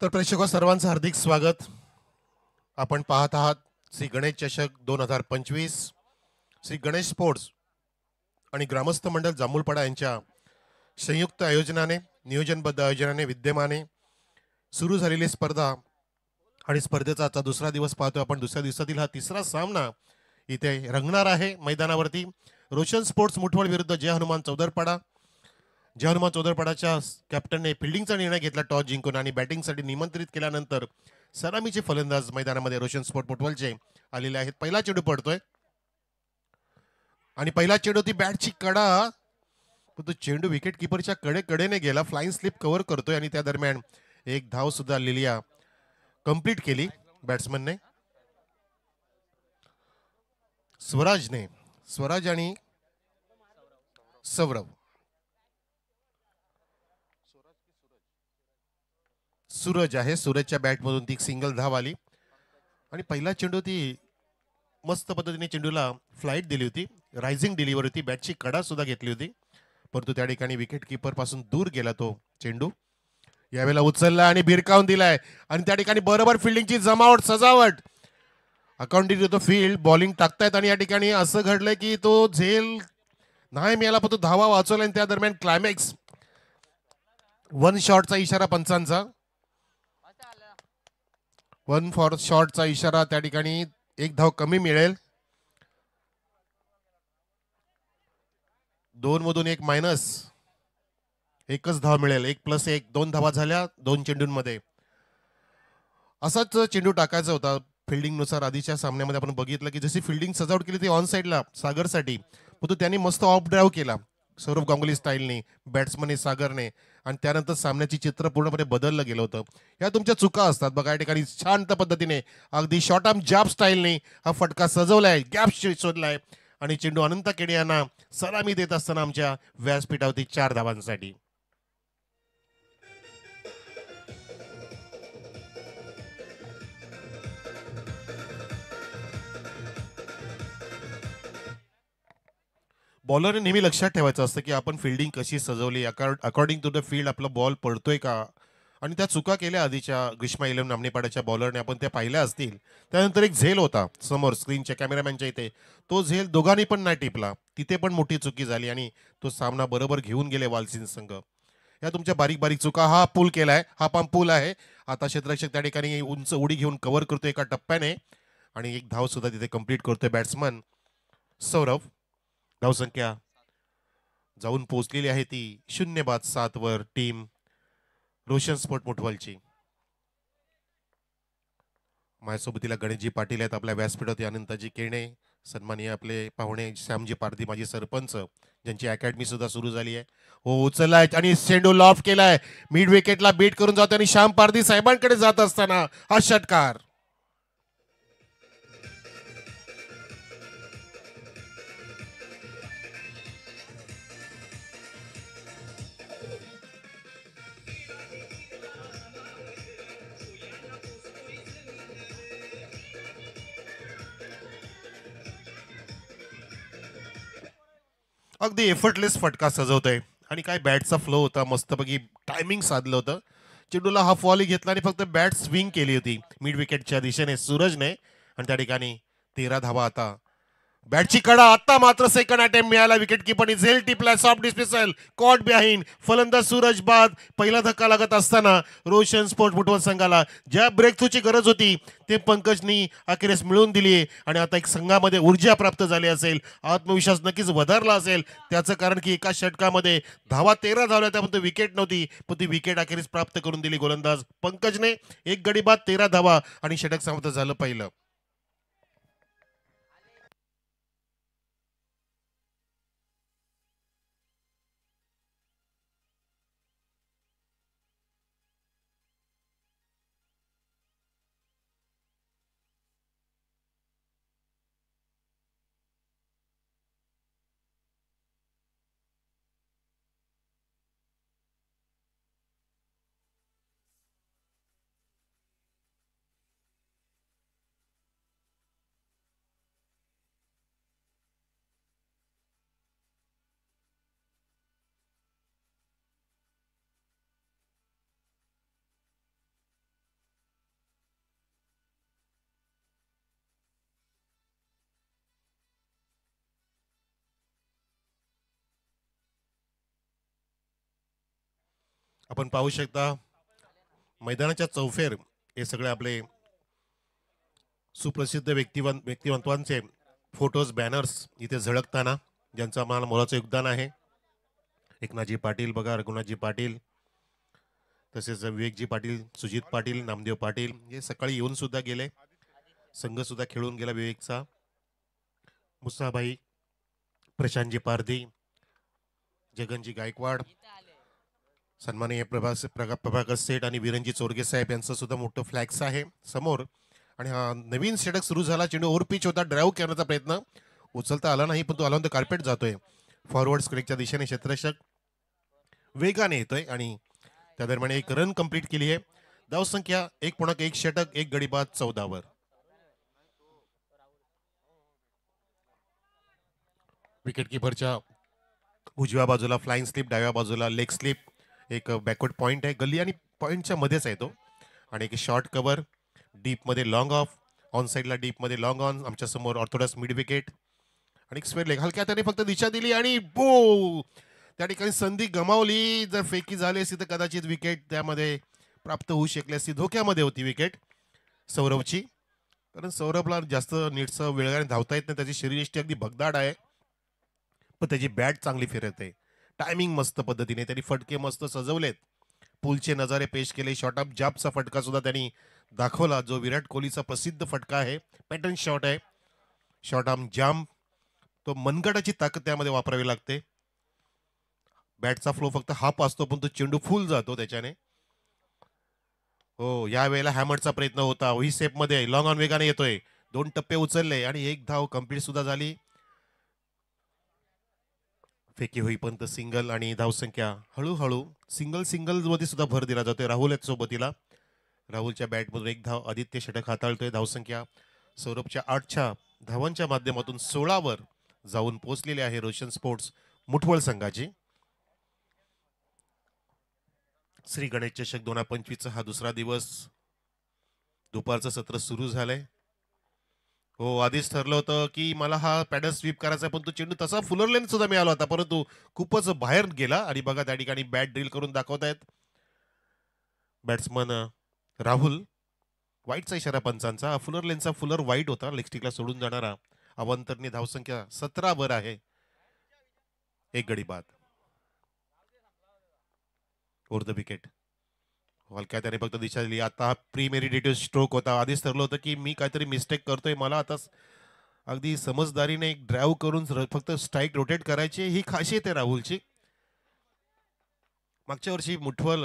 तर प्रेक्षक सर्वांचं हार्दिक स्वागत. आपण पाहत आहात श्री गणेश चषक 2025. श्री गणेश स्पोर्ट्स आणि ग्रामस्थ मंडळ जांभूळपाडा यांच्या संयुक्त आयोजनाने नियोजनबद्ध आयोजनाने विद्यमाने सुरू झालेली स्पर्धा आणि स्पर्धेचा आजचा दुसरा दिवस पाहतो आपण. दुसऱ्या दिवसातील हा तिसरा सामना इथे रंगणार आहे मैदानावरती. रोशन स्पोर्ट्स मुठवड विरुद्ध जय हनुमान चौदरपाडा. जय हनुमान चौदरपाडाच्या कॅप्टनने फिल्डिंगचा निर्णय घेतला टॉस जिंकून आणि बॅटिंगसाठी निमंत्रित केल्यानंतर सलामीचे फलंदाज मैदानामध्ये रोशन स्पोर्ट मुठवलचे आलेले आहेत. पहिला चेंडू पडतोय आणि पहिला चेंडू ती बॅटची कडा, तो चेंडू विकेट किपरच्या कडेने गेला. फ्लाइंग स्लिप कव्हर करतोय आणि त्या दरम्यान एक धाव सुद्धा लिलिया कंप्लीट केली बॅट्समनने. स्वराज आणि सौरव सूरज आहे. सूरजच्या बॅटमधून ती सिंगल धाव आली आणि पहिला चेंडू ती मस्त पद्धतीने चेंडूला फ्लाईट दिली होती, रायझिंग डिलिव्हरी होती, बॅटची कडा सुद्धा घेतली होती, परंतु त्या ठिकाणी विकेट किपर पासून दूर गेला तो चेंडू. यावेळेला उचलला आणि भिरकावून दिलाय आणि त्या ठिकाणी बरोबर फिल्डिंगची जमावट सजावट according to the field. Bowling टाकतायत आणि या ठिकाणी असं घडलंय की तो झेल नाही मिळाला, पण तो धावा वाचवला आणि त्या दरम्यान क्लायमॅक्स वन शॉटचा इशारा पंचांचा. वन फॉर शॉटचा इशारा, त्या ठिकाणी एक धाव कमी मिळेल. 2 मधून 1 मायनस, एकच धाव मिळेल. 1+1, 2 धावा झाल्या 2 चेंडूंमध्ये. असाच चेंडू टाकायचा होता फिल्डिंगनुसार. आधीच्या सामन्यामध्ये आपण बघितलं की जशी फिल्डिंग सजावट केली ती ऑन साईडला सागरसाठी, पण तो त्यांनी मस्त ऑफ ड्राईव्ह केला सौरभ गांगुली स्टाईलने, बॅट्समन सागरने, आणि त्यानंतर सामन्याची चित्र पूर्णपणे बदललं गेलं होतं. या तुमच्या चुका असतात बघा. या ठिकाणी शांत पद्धतीने अगदी शॉर्ट आर्म जॅब स्टाईलने हा फटका सजवलाय, गॅप शोधलाय आणि चेंडू अनंत केडे यांना सलामी देत असताना आमच्या व्यासपीठावरती 4 धावांसाठी. बॉलरने नेहमी लक्षात ठेवायचं असतं की आपण फिल्डिंग कशी सजवली, अकॉर्डिंग टू द फील्ड आपला बॉल पडतोय का. आणि त्या चुका केल्या आधीच्या ग्रीष्मा 11 नामनेपाड्याच्या बॉलरने, आपण त्या पाहिल्या असतील. त्यानंतर एक झेल होता समोर स्क्रीनच्या कॅमेरामॅनच्या इथे, तो झेल दोघांनी पण नाही टिपला, तिथे पण मोठी चुकी झाली आणि तो सामना बरोबर घेऊन गेले वालसिन संघ. या तुमच्या बारीक बारीक चुका. हा पूल केलाय, हा पंप पूल आहे. आता क्षेत्ररक्षक त्या ठिकाणी उंच उडी घेऊन कव्हर करतोय एका टप्प्याने आणि एक धाव सुद्धा तिथे कंप्लीट करतोय बॅट्समन सौरभ. धावसंख्या जाऊन पोहोचलेली आहे ती 0-7 वर टीम रोशन स्पोर्ट मुठवलची. माझ्यासोबतीला गणेशजी पाटील आहेत आपल्या व्यासपीठात, अनंताजी केणे, सन्माननीय आपले पाहुणे श्यामजी पारधी माजी सरपंच, ज्यांची अकॅडमी सुद्धा सुरू झाली आहे. हो, उचललाय आणि चेंडू लॉफ्ट केलाय, मिड विकेटला बीट करून जातो आणि श्याम पारधी साहेबांकडे जात असताना हा षटकार. अगदी एफर्टलेस फटका सजवतोय आणि काय बॅटचा फ्लो होता, मस्तपैकी टायमिंग साधलं होतं. चेंडूला हाफ वॉली घेतला आणि फक्त बॅट स्विंग केली होती मिड विकेटच्या दिशेने सूरजने आणि त्या ठिकाणी 13 धावा. आता बॅटची कडा, आता मात्र सेकंड अटेम्प्ट मिळाला. विकेट किपरने झेल टिपला, सॉफ्ट डिस्मिसल, कॉट बिहाइंड. फलंदाज सूरज बाद. पहिला धक्का लागत असताना रोशन स्पोर्ट फुटबॉल संघाला ज्या ब्रेक थ्रूची गरज होती ते पंकजनी अखेरीस मिळवून दिली आणि आता एक संघामध्ये ऊर्जा प्राप्त झाली असेल, आत्मविश्वास नक्कीच वधारला असेल. त्याचं कारण की एका षटकामध्ये धावा 13 झाल्या, त्यामध्ये विकेट नव्हती, पण ती विकेट अखेरीस प्राप्त करून दिली गोलंदाज पंकजने. एक गडी बाद, 13 धावा आणि षटक समाप्त झालं पहिलं. आपण पाहू शकता मैदानाच्या चौफेर हे सगळे आपले सुप्रसिद्ध व्यक्तिमत्वांचे फोटोज बॅनर्स इथे झळकताना, ज्यांचं आम्हाला मोलाचं योगदान आहे. एकनाथजी पाटील बघा, रघुनाथजी पाटील, तसेच विवेकजी पाटील, सुजित पाटील, नामदेव पाटील हे सकाळी येऊन सुद्धा गेले. संघ सुद्धा खेळून गेला विवेकचा. मुसाभाई, प्रशांतजी पारधी, जगनजी गायकवाड, सन्माननीय प्रभाकर सेठ आणि विरंजी चोरगे साहेब यांचं सुद्धा मोठं फ्लॅक्स आहे समोर. आणि हा नवीन षटक सुरू झाला. चेंडू ओव्हर पिच होता, ड्राईव्ह करण्याचा प्रयत्न उचलता आला नाही, पण तो आल्यानंतर कार्पेट जातोय. फॉरवर्ड स्क्वेअरच्या दिशेने क्षेत्ररक्षक वेगाने येतोय आणि त्या दरम्यान एक रन कंप्लीट केली आहे. धावसंख्या 1.1 षटक 1 गडी बाद 14 वर. विकेट किपरच्या उजव्या बाजूला फ्लाइंग स्लिप, डाव्या बाजूला लेग स्लिप, एक बॅकवर्ड पॉइंट आहे. गल्ली आणि पॉइंटच्या मध्येच आहे तो. आणि एक शॉर्ट कव्हर, डीप मध्ये लॉंग ऑफ, ऑन साईडला डीप मध्ये लॉंग ऑन. आमच्या समोर ऑर्थोडॉक्स मिड विकेट आणि स्क्वेअर लेग. हलक्या त्याने फक्त दिशा दिली आणि बो, त्या ठिकाणी संधी गमावली. जर फेकी झाली असती तर कदाचित विकेट त्यामध्ये प्राप्त होऊ शकली असती. धोक्यामध्ये होती विकेट सौरभची, कारण सौरभला जास्त नीटचं वेळाने धावता येत नाही. त्याची शरीरयष्टी अगदी भगदाड आहे, पण त्याची बॅट चांगली फिरत आहे. टायमिंग मस्त पद्धतीने त्यांनी फटके मस्त सजवलेत. पुलचे नजारे पेश केले. शॉर्ट ऑफ जाबचा फटका सुद्धा त्यांनी दाखवला, जो विराट कोहलीचा प्रसिद्ध फटका आहे. पॅटर्न शॉट आहे, शॉर्ट ऑफ जाम. तो मनगटाची ताकद त्यामध्ये वापरावी लागते. बॅटचा फ्लो फक्त हाफ असतो, पण तो चेंडू फुल जातो त्याच्याने. हो, या वेळेला हॅमरचा प्रयत्न होता. व्ही सेप मध्ये लॉंग ऑन वेगाने येतोय. 2 टप्पे उचलले आणि एक धाव कंप्लीट सुद्धा झाली. फेकी होईपर्यंत सिंगल आणि धावसंख्या हळूहळू सिंगल मध्ये सुद्धा भर दिला जातोय. राहुल आहेत सोबतीला. राहुलच्या बॅटमधून एक धाव, आदित्य षटक हाताळतोय. धावसंख्या सौरभच्या 8च्या धावांच्या माध्यमातून 16 वर जाऊन पोहोचलेले आहे रोशन स्पोर्ट्स मुठवळ संघाची. श्री गणेश चषक 2025 हा दुसरा दिवस, दुपारचं सत्र सुरू झालंय. हो, आधीच ठरलं होतं की मला हा पॅडल स्वीप करायचा, पण तो चेंडू तसा फुलर लेन सुद्धा मिळाला होता, परंतु खूपच बाहेर गेला. आणि बघा त्या ठिकाणी बॅट ड्रिल करून दाखवतायत बॅट्समन राहुल. वाईटचा इशारा पंचांचा. फुलर लेनचा फुलर वाईट होता, लेगस्टिकला सोडून जाणारा. अवंतरनी धावसंख्या 17 वर आहे, 1 गडी बाद. Over the wicket. हलक्या त्याने फक्त दिशा दिली. आता हा प्रीमेडिटेटिव्ह स्ट्रोक होता. आधीच ठरलं होतं की मी काहीतरी मिस्टेक करतोय, मला आता अगदी समजदारीने एक ड्राईव्ह करून फक्त स्ट्राईक रोटेट करायची, ही खासियत आहे राहुलची. मागच्या वर्षी मुठवल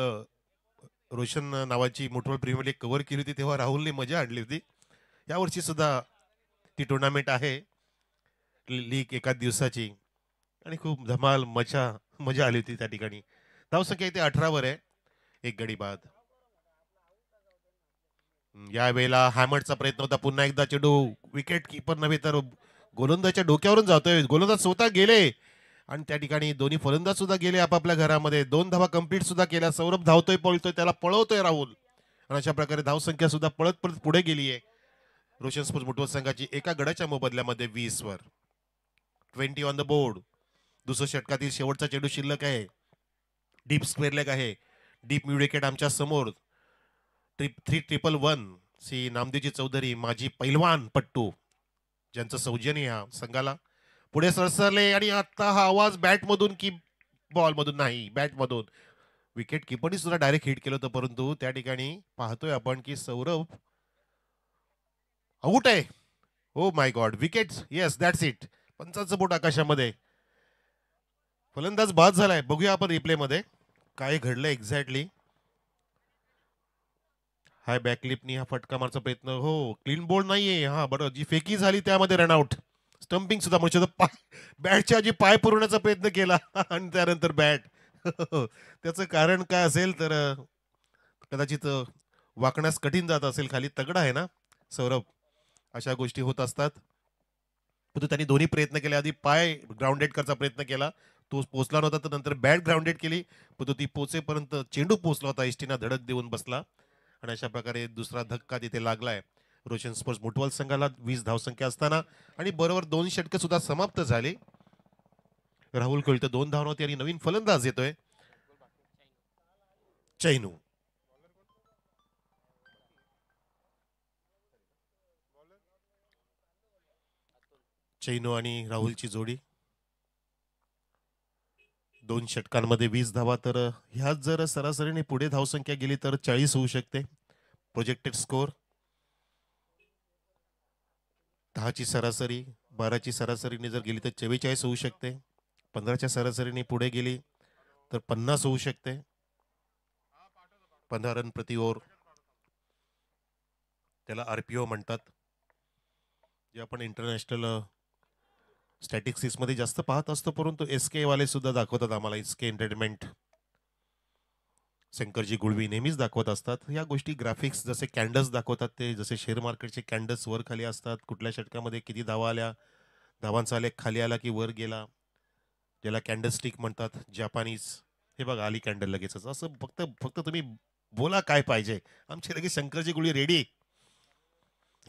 रोशन नावाची मुठवल प्रीमियर लीग कव्हर केली होती, तेव्हा राहुलने मजा आणली होती. यावर्षी सुद्धा ती टुर्नामेंट आहे, लीग एका दिवसाची, आणि खूप धमाल मजा आली होती त्या ठिकाणी. धावसंख्या इथे 18 वर आहे, 1 गडी बाद. या वेळेला हॅमरचा प्रयत्न होता. पुन्हा एकदा चेंडू विकेट किपर नव्हे तर गोलंदाजच्या डोक्यावरून जातोय. गोलंदाज स्वतः गेले आणि त्या ठिकाणी दोन्ही फलंदाज सुद्धा गेले आपापल्या घरामध्ये. 2 धावा कंप्लीट सुद्धा केल्या. सौरभ धावतोय, पळतोय, त्याला पळवतोय राहुल, आणि अशा प्रकारे धावसंख्या सुद्धा पळत पळत पुढे गेली आहे रोशन स्पोर्ट्स मुठवळ संघाची. एका गडाच्या मोबदल्यामध्ये 20 वर. 20 ऑन द बोर्ड. दुसऱ्या षटकातील शेवटचा चेंडू शिल्लक आहे. डीप स्क्वेअर लेग आहे. डीप मिड विकेट आमच्या समोर. 3-1 सी नामदेवजी चौधरी, माजी पैलवान पट्टू, ज्यांचं सौजन्य या संघाला. पुढे सरसरले आणि आता हा आवाज बॅटमधून की बॉलमधून, नाही बॅटमधून. विकेट किपरनी सुद्धा डायरेक्ट हिट केलं होतं, परंतु त्या ठिकाणी पाहतोय आपण की सौरभ आउट आहे. Oh my god, wicket, yes that's it. पंचाचं बोट आकाशामध्ये. फलंदाज बाद झालाय. बघूया आपण रिप्ले मध्ये काय घडलं एक्झॅक्टली. हाय बॅकलिपनी हा फटका मारचा प्रयत्न. हो, क्लीन बोल्ड नाहीये. हा बरोबर, जी फेकी झाली त्यामध्ये रनआउट. स्टंपिंग सुद्धा म्हणजे बॅटच्या आधी पाय पुरवण्याचा प्रयत्न केला आणि त्यानंतर बॅट. त्याचं कारण काय असेल तर कदाचित वाकण्यास कठीण जात असेल. खाली तगडा आहे ना सौरभ, अशा गोष्टी होत असतात. परंतु त्यांनी दोन्ही प्रयत्न केले. आधी पाय ग्राउंडेड करायचा प्रयत्न केला, तो पोचला नव्हता, तर नंतर बॅट ग्राउंडेड केली, परंतु ती पोचेपर्यंत चेंडू पोचला होता. एसटीना धडक देऊन बसला आणि अशा प्रकारे दुसरा धक्का तिथे लागलाय रोशन स्पोर्ट्स मुठवल संघाला. 20 धावसंख्या असताना आणि बरोबर 2 षटकं सुद्धा समाप्त झाली. राहुल खेळतो 2 धावांवरती आणि नवीन फलंदाज येतोय. चैनू. चैनू आणि राहुलची जोडी 2 षटकांमध्ये 20 धावा. तर ह्यात जर सरासरीने पुढे धावसंख्या गेली तर 40 होऊ शकते. प्रोजेक्टेड स्कोर 10ची सरासरी, 12ची सरासरीने जर गेली तर 44 होऊ शकते. 15च्या सरासरीने पुढे गेली तर 50 होऊ शकते. 15 रन प्रति ओव्हर, त्याला RPO म्हणतात, जे आपण इंटरनॅशनल स्टॅटिस्टिक्स मध्ये जास्त पाहत असतो. परंतु SK वाले सुद्धा दाखवतात आम्हाला. SK एंटरटेनमेंट, शंकरजी गुळवी नेहमीच दाखवत असतात या गोष्टी. ग्राफिक्स जसे कॅन्डल्स दाखवतात, ते जसे शेअर मार्केटचे कॅन्डल्स वर खाली असतात. कुठल्या षटकामध्ये किती धावा आल्या, धावांचा आलेख खाली आला की वर गेला, ज्याला कॅन्डल स्टिक म्हणतात जपानीज. हे बघा आली कॅन्डल लगेचच. असं फक्त फक्त तुम्ही बोला काय पाहिजे, आमचे लगेच शंकरजी गुळवी रेडी.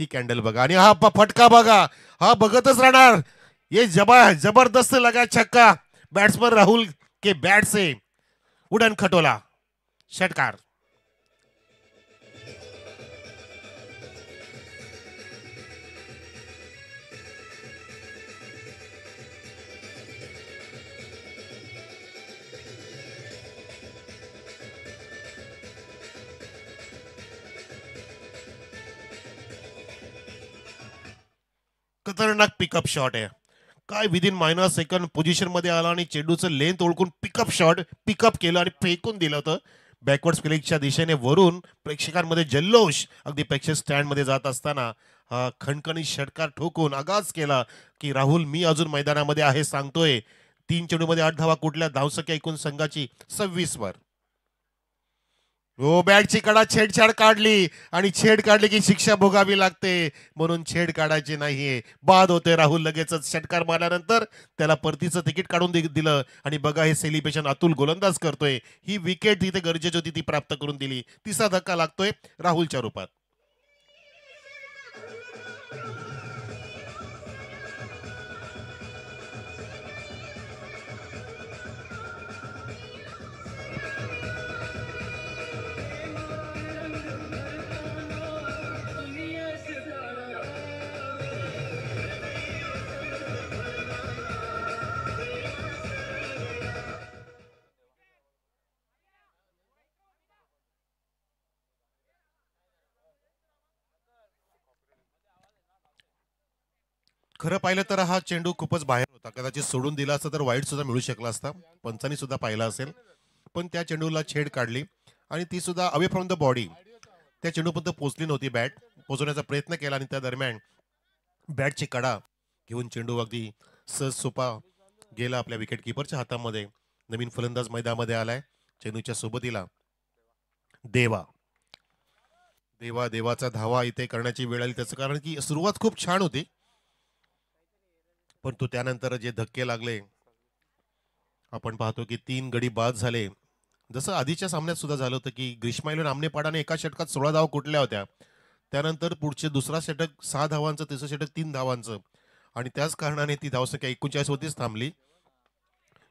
ही कॅन्डल बघा आणि हा फटका बघा, हा बघतच राहणार. ये जबरदस्त लगा छक्का बैट्समैन राहुल के बैट से, उड़न खटोला, षटकार. खतरनाक पिकअप शॉट आहे. काय विदिन मायनर सेकंड पोझिशन मध्ये आला आणि चेंडूचं लेंथ ओळखून पिकअप शॉट पिकअप केलं आणि फेकून दिलं होतं बॅकवर्ड स्पिलिंगच्या दिशेने. वरून प्रेक्षकांमध्ये जल्लोष. अगदी प्रेक्षक स्टँड मध्ये जात असताना हा खणखणी षटकार ठोकून आगाज केला की राहुल मी अजून मैदानामध्ये आहे सांगतोय. 3 चेंडूमध्ये 8 धावा. कुठल्या धावसंख्या एकूण संघाची 26 वर. हो, बॅटची कडा छेडछाड काढली आणि छेड काढली की शिक्षा भोगावी लागते, म्हणून छेड काढायची नाहीये. बाद होते राहुल लगेचच. षटकार मारल्यानंतर त्याला परतीचं तिकीट काढून दिलं आणि बघा हे सेलिब्रेशन अतुल गोलंदाज करतोय. ही विकेट तिथे गरजेची होती ती प्राप्त करून दिली. तिसरा धक्का लागतोय राहुलच्या रूपात. खरं पाहिलं तर हा चेंडू खूपच बाहेर होता. कदाचित सोडून दिला असता तर वाईट सुद्धा मिळू शकला असता. पंचांनी सुद्धा पाहिला असेल. पण त्या चेंडूला छेड काढली आणि ती सुद्धा अवे फ्रॉम द बॉडी. त्या चेंडूपर्यंत पोहोचली नव्हती बॅट. पोहोचवण्याचा प्रयत्न केला आणि त्या दरम्यान बॅटची कडा घेऊन चेंडू अगदी सहज सोपा गेला आपल्या विकेट किपरच्या हातामध्ये. नवीन फलंदाज मैदानामध्ये आलाय. चेंडूच्या सोबतीला देवा. देवाचा धावा इथे करण्याची वेळ आली. त्याचं कारण की सुरुवात खूप छान होती, परंतु त्यानंतर जे धक्के लागले आपण पाहतो की 3 गडी बाद झाले. जसं आधीच्या सामन्यात सुद्धा झालं होतं की ग्रीष्माईलन आमनेपाडाने एका षटकात 16 धावा कुठल्या होत्या. त्यानंतर पुढचे दुसरा षटक 6 धावांचं, तिसरं षटक 3 धावांचं आणि त्याच कारणाने ती धावसंख्या 39 होतीच थांबली.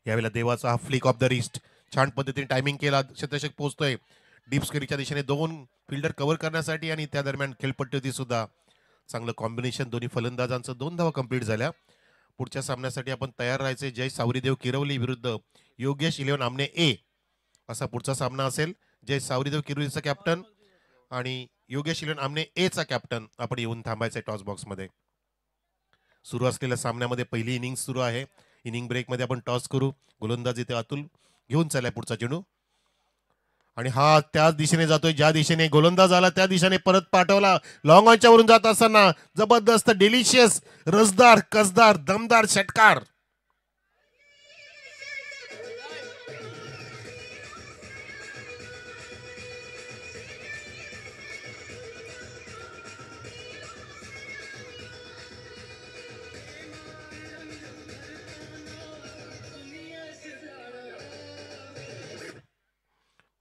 यावेळेला देवाचा हा फ्लिक ऑफ द रिस्ट छान पद्धतीने टायमिंग केला. शतशक पोहोचतोय डीप स्क्वेअरच्या दिशेने 2 फिल्डर कव्हर करण्यासाठी आणि त्या दरम्यान खेळपट्टी होती सुद्धा. चांगलं कॉम्बिनेशन दोन्ही फलंदाजांचं. 2 धावा कंप्लीट झाल्या. पुढच्या सामन्यासाठी आपण तयार राहायचे. जय सावरीदेव किरवली विरुद्ध योगेश 11 आमने ए असा पुढचा सामना असेल. जय सावरीदेव किरवलीचा कॅप्टन आणि योगेश 11 आमने ए चा कॅप्टन आपण येऊन थांबायचे टॉस बॉक्स मध्ये. सुरू असलेल्या सामन्यामध्ये पहिली इनिंग सुरू आहे. इनिंग ब्रेक मध्ये आपण टॉस करू. गोलंदाज इथे अतुल घेऊन चाललाय पुढचा चेंडू आणि हा त्याच दिशेने जातोय ज्या दिशेने गोलंदाज आला त्या दिशेने परत पाठवला. लॉंग ऑनच्या वरून जात असताना जबरदस्त डिलिशियस रसदार कसदार दमदार षटकार.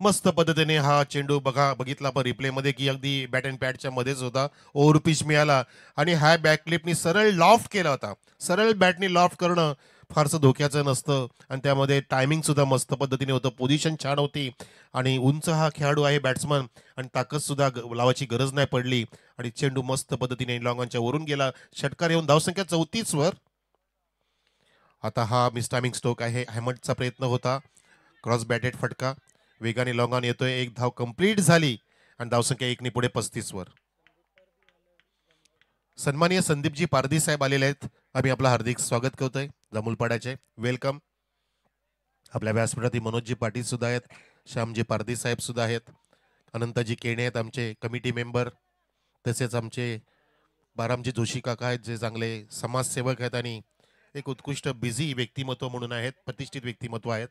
मस्त पद्धतीने हा चेंडू बघितला आपण रिप्ले मध्ये की अगदी बॅट अँड पॅडच्या मध्येच होता. ओव्हर पिच मिळाला आणि ह्या बॅकलिपनी सरळ लॉफ्ट केला होता. सरळ बॅटनी लॉफ्ट करणं फारसं धोक्याचं नसतं आणि त्यामध्ये टायमिंग सुद्धा मस्त पद्धतीने होतं, पोझिशन छान होती आणि उंच हा खेळाडू आहे बॅट्समन आणि ताकद सुद्धा लावायची गरज नाही पडली आणि चेंडू मस्त पद्धतीने लॉंगांच्या वरून गेला. षटकार येऊन धावसंख्या 34 वर. आता हा मिसटायमिंग स्ट्रोक आहे, हॅमंडचा प्रयत्न होता, क्रॉस बॅटेड फटका, वेगाने लॉंग येतोय, एक धाव कंप्लीट झाली आणि धावसंख्या 1 ने पुढे 35 वर. सन्माननीय संदीपजी पारधी साहेब आलेले आहेत, आम्ही आपलं हार्दिक स्वागत करतोय जामुलपाड्याचे, वेलकम. आपल्या व्यासपीठातील मनोजजी पाटील सुद्धा आहेत, श्यामजी पारधी साहेब सुद्धा आहेत, अनंताजी केणे आहेत आमचे कमिटी मेंबर, तसेच आमचे बारामजी जोशी काका आहेत जे चांगले समाजसेवक आहेत आणि एक उत्कृष्ट बिझी व्यक्तिमत्व म्हणून आहेत, प्रतिष्ठित व्यक्तिमत्व आहेत.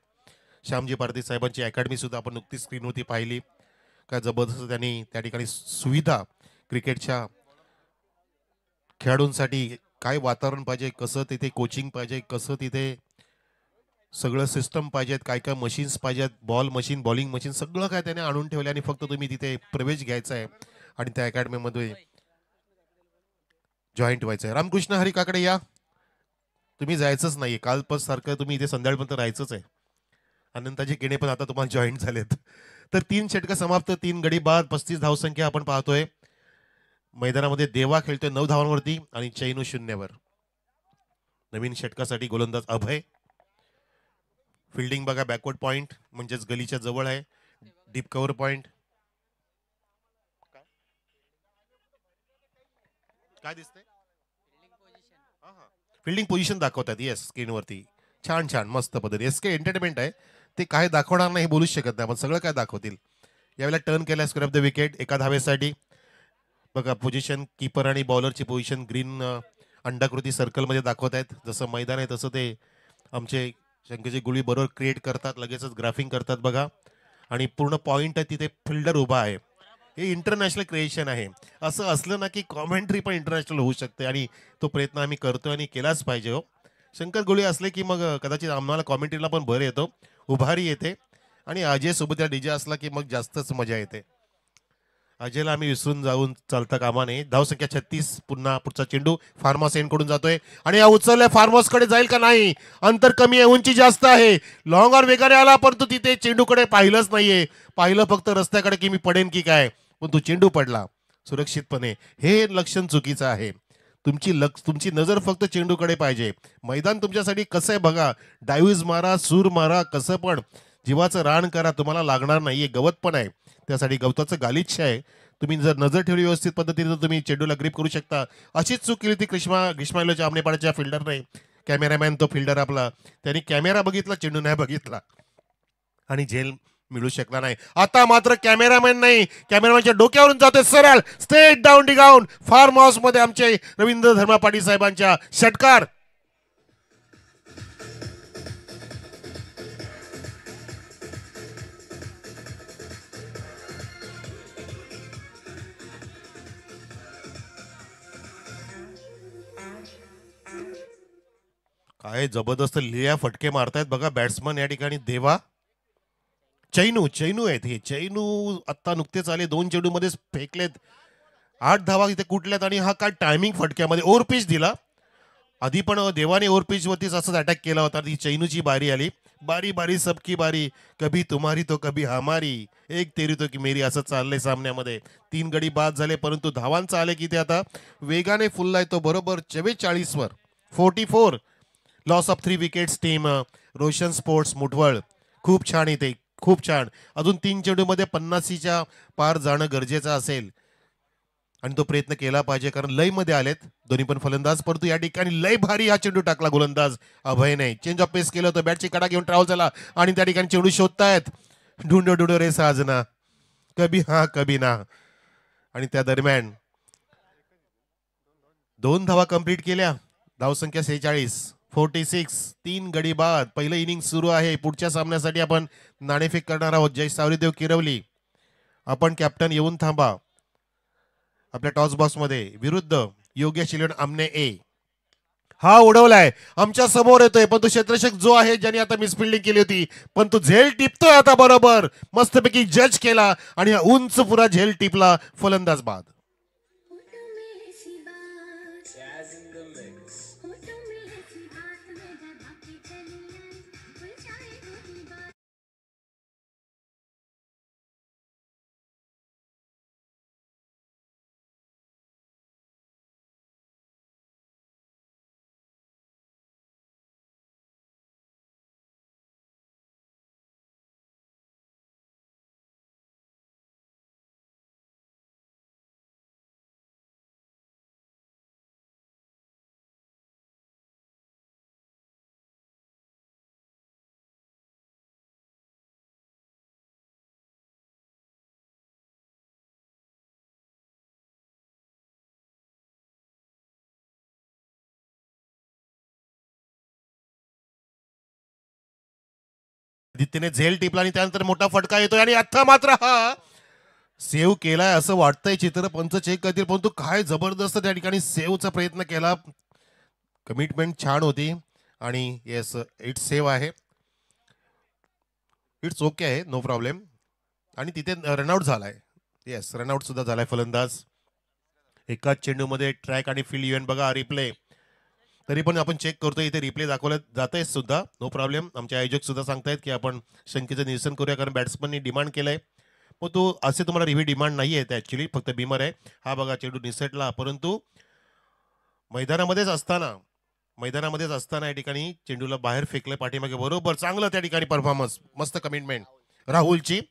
श्यामजी पारधी साहेबांची अकॅडमी सुद्धा आपण नुकतीच स्क्रीनवरती पाहिली, काय जबरदस्त त्यांनी त्या ठिकाणी सुविधा, क्रिकेटच्या खेळाडूंसाठी काय वातावरण पाहिजे, कसं तिथे कोचिंग पाहिजे, कसं तिथे सगळं सिस्टम पाहिजेत, काय काय मशीन्स पाहिजेत, बॉल मशीन, बॉलिंग मशीन, सगळं काय त्याने आणून ठेवले आणि फक्त तुम्ही तिथे प्रवेश घ्यायचा आहे आणि त्या अकॅडमीमध्ये जॉईंट व्हायचं आहे. रामकृष्ण हरी काकडे या, तुम्ही जायचंच नाहीये, कालपास सारखं तुम्ही इथे संध्याकाळपर्यंत राहायचंच आहे. अनंताजी केणे पण आता तुम्हाला जॉईंट झालेत. तर 3 षटकं समाप्त, 3 गडी बाद, 35 धावसंख्या आपण पाहतोय. मैदानामध्ये देवा खेळतोय 9 धावांवरती आणि चैनू 0 वर. नवीन षटकासाठी गोलंदाज अभय. फिल्डिंग बघा, बॅकवर्ड पॉइंट म्हणजेच गलीच्या जवळ आहे, डीप कव्हर पॉइंट. काय दिसतंय? फिल्डिंग पोझिशन दाखवतात येस स्क्रीनवरती. छान छान मस्त पद्धती. एस के एंटरटेनमेंट आहे, ते काय दाखवणार नाही बोलूच शकत नाही, पण सगळं काय दाखवतील. यावेळेला टर्न केला स्क्वेअर ऑफ द विकेट एका धावेसाठी. बघा पोझिशन, कीपर आणि बॉलरची पोझिशन ग्रीन अंडाकृती सर्कलमध्ये दाखवत आहेत. जसं मैदान आहे तसं ते आमचे शंकरजी गुळी बरोबर क्रिएट करतात, लगेचच ग्राफिंग करतात बघा. आणि पूर्ण पॉइंट आहे तिथे फिल्डर उभा आहे. हे इंटरनॅशनल क्रिएशन आहे. असं असलं ना की कॉमेंट्री पण इंटरनॅशनल होऊ शकते आणि तो प्रयत्न आम्ही करतोय आणि केलाच पाहिजे हो. शंकर गुळे असले की मग कदाचित आम्हाला कॉमेंट्रीला पण भर येतो, उभारी येते आणि अजय सोबत या डीजे असला की मग जास्तच मजा येते. अजयला आम्ही विसरून जाऊन चालता कामा नये. धावसंख्या 36. पुन्हा पुढचा चेंडू फार्महाऊस एंड कडून जातोय आणि या उचलल्या फार्महाऊस कडे जाईल का नाही. अंतर कमी आहे, उंची जास्त आहे, लॉंग ऑन वेगाने आला परंतु तिथे चेंडूकडे पाहिलंच नाहीये. पाहिलं फक्त रस्त्याकडे की मी पडेन की काय, पण तो चेंडू पडला सुरक्षितपणे. हे लक्षण चुकीचं आहे. तुमची नजर फक्त चेंडूकडे पाहिजे. मैदान तुमच्यासाठी कसं आहे बघा, डायव्हिज मारा, सूर मारा, कसं पण जीवाचं रान करा, तुम्हाला लागणार नाहीये. गवत पण आहे, त्यासाठी गवताचं गालिच्छ आहे. तुम्ही जर नजर ठेवली व्यवस्थित पद्धतीने तर तुम्ही चेंडूला ग्रिप करू शकता. अशीच चूक केली ती ग्रीष्माईलोच्या आमनेपाड्याच्या फिल्डरने. कॅमेरामॅन तो फिल्डर आपला, त्यांनी कॅमेरा बघितला, चेंडू नाही बघितला आणि झेल मिळू शकला नाही. आता मात्र कॅमेरामॅन नाही, कॅमेरामॅनच्या डोक्यावरून जाते सरळ स्ट्रेट डाऊन डिगाऊन फार्म हाऊस मध्ये आमचे रवींद्र धर्मा पाटील साहेबांच्या षटकार. काय जबरदस्त लिया फटके मारतायत बघा बॅट्समन या ठिकाणी. देवा, चैनू आहेत हे. चैनू आता नुकतेच आले, 2 चेंडू मध्ये फेकलेत, 8 धावा इथे कुठल्यात आणि हा काय टायमिंग फटक्यामध्ये ओव्हरपिच दिला. आधी पण देवाने ओव्हरपिच वरतीच असंच अटॅक केला होता. ती चैनूची बारी आली. बारी बारी सबकी बारी, कभी तुम्हारी तो कभी हमारी, एक तेरी तो की मेरी, असं चाललंय सामन्यामध्ये. 3 गडी बाद झाले परंतु धावांचा आले की ते आता वेगाने फुललाय तो बरोबर 44 वर. 44. Loss of 3 wickets team Roshan sports Muthwal. खूप छान इथे, खूप छान. अजून 3 चेंडूमध्ये 50च्या पार जाणं गरजेचं असेल आणि तो प्रयत्न केला पाहिजे कारण लय मध्ये आलेत दोन्ही पण फलंदाज. परंतु या ठिकाणी लय भारी हा चेंडू टाकला गोलंदाज अभयने. चेंज ऑफ पेस केलं होतं, बॅटची कडा घेऊन ट्रॅव्हल झाला आणि त्या ठिकाणी चेंडू शोधतायत. ढूंढो ढूंढो रे साजना, कभी हा कभी ना. आणि त्या दरम्यान 2 धावा कंप्लीट केल्या, धावसंख्या 46. 46. 3 गडी बाद. पहिलं इनिंग सुरू आहे. पुढच्या सामन्यासाठी आपण नाणेफेक करणार आहोत. जय सावरीदेव किरवली, आपण कॅप्टन येऊन थांबा आपल्या टॉस बॉक्स मध्ये. विरुद्ध योगेश इलेवन आमने ए. हा उडवलाय, आमच्या समोर येतोय पण तो क्षेत्ररक्षक जो आहे ज्याने आता मिसफिल्डिंग केली होती, पण तो झेल टिपतोय आता बरोबर. मस्तपैकी जज केला आणि उंच पुरा झेल टिपला. फलंदाज बाद. आदित्यने झेल टिपला आणि त्यानंतर मोठा फटका येतोय आणि आता मात्र हा सेव्ह केलाय असं वाटतंय. चित्र पंच चेक करतील परंतु काय जबरदस्त त्या ठिकाणी सेव्हचा प्रयत्न केला. कमिटमेंट छान होती आणि येस इट्स सेव्ह आहे. इट्स ओके आहे, नो प्रॉब्लेम. आणि तिथे रनआउट झालाय. येस रनआउट सुद्धा झालाय फलंदाज. एकाच चेंडूमध्ये ट्रॅक आणि फील्ड इव्हेंट बघा रिप्ले. तरी पण आपण चेक करतोय इथे रिप्ले दाखवलं जात आहे सुद्धा, नो प्रॉब्लेम. आमचे आयोजक सुद्धा सांगतायत की आपण शंकेचं निरसन करूया कारण बॅट्समननी डिमांड केलंय. मग तो असे तुम्हाला रिव्ह्यू डिमांड नाही आहे ऍक्च्युली, फक्त बीमर आहे. हा बघा चेंडू निसटला परंतु मैदानामध्येच असताना या ठिकाणी चेंडूला बाहेर फेकलं पाठीमागे. बरोबर चांगलं त्या ठिकाणी परफॉर्मन्स, मस्त कमिटमेंट राहुलची.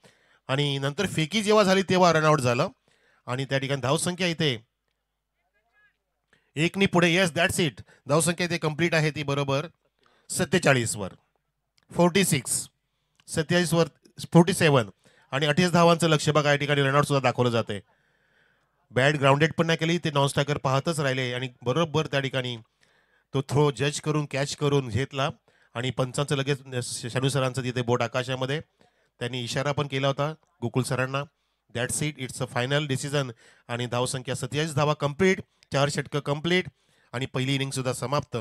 आणि नंतर फेकी जेव्हा झाली तेव्हा रनआउट झालं आणि त्या ठिकाणी धावसंख्या इथे एकनी पुढे. Yes that's it. धावसंख्या इथे कंप्लीट आहे ती बरोबर 47 वर 46, 47 वर 47 आणि 28 धावांचं लक्ष बघा. या ठिकाणी रनआउट सुद्धा दाखवलं जाते. बॅट ग्राउंडेड पण नाही केली, ते नॉन स्ट्रायकर पाहतच राहिले आणि बरोबर त्या ठिकाणी तो थ्रो जज करून कॅच करून घेतला. आणि पंचांचं लगेच शनू सरांचं तिथे बोट आकाशामध्ये, त्यांनी इशारा पण केला होता गोकुल सरांना. That's it, it's a final decision. आणि धावसंख्या 47 धावा कंप्लीट, 4 षटकं कंप्लीट आणि पहिली इनिंग सुद्धा समाप्त.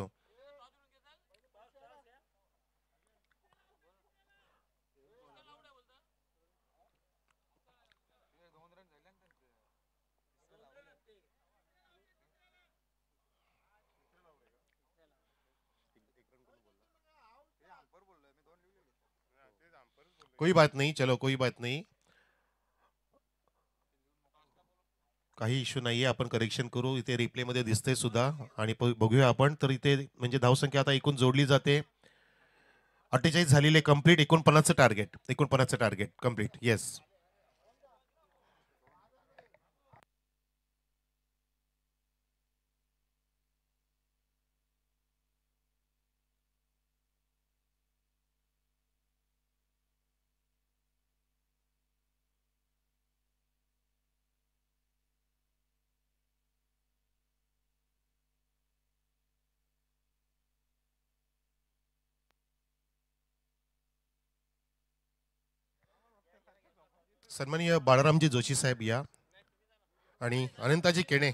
कोई बात नाही, चलो कोई बात नाही, काही इश्यू नाहीये. आपण करेक्शन करू. इथे रिप्लेमध्ये दिसतंय सुद्धा आणि बघूया आपण. तर इथे म्हणजे धावसंख्या आता एकूण जोडली जाते. 48 झालेले कंप्लीट, 49चं टार्गेट, 49चं टार्गेट कंप्लीट. येस सन्माननीय बाळारामजी जोशी साहेब या आणि अनंताजी केणे.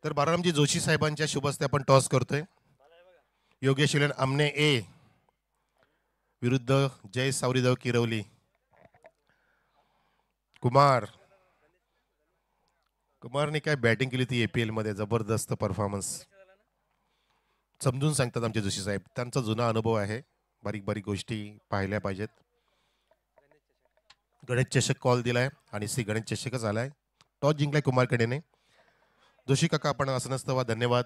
तर बाळारामजी जोशी साहेबांच्या शुभ हस्ते आपण टॉस करतोय. योगेश विलन आमने ए विरुद्ध जय सावरीदेव किरवली. कुमारने काय बॅटिंग केली ती APL मध्ये, जबरदस्त परफॉर्मन्स. समजून सांगतात आमचे जोशी साहेब, त्यांचा जुना अनुभव आहे, बारीक बारीक गोष्टी पाहिल्या पाहिजेत. गणेश चषक कॉल दिलाय आणि गणेश चषकच आलाय. टॉस जिंकलाय कुमारकडेने. जोशी काका आपण असं नसतं, धन्यवाद.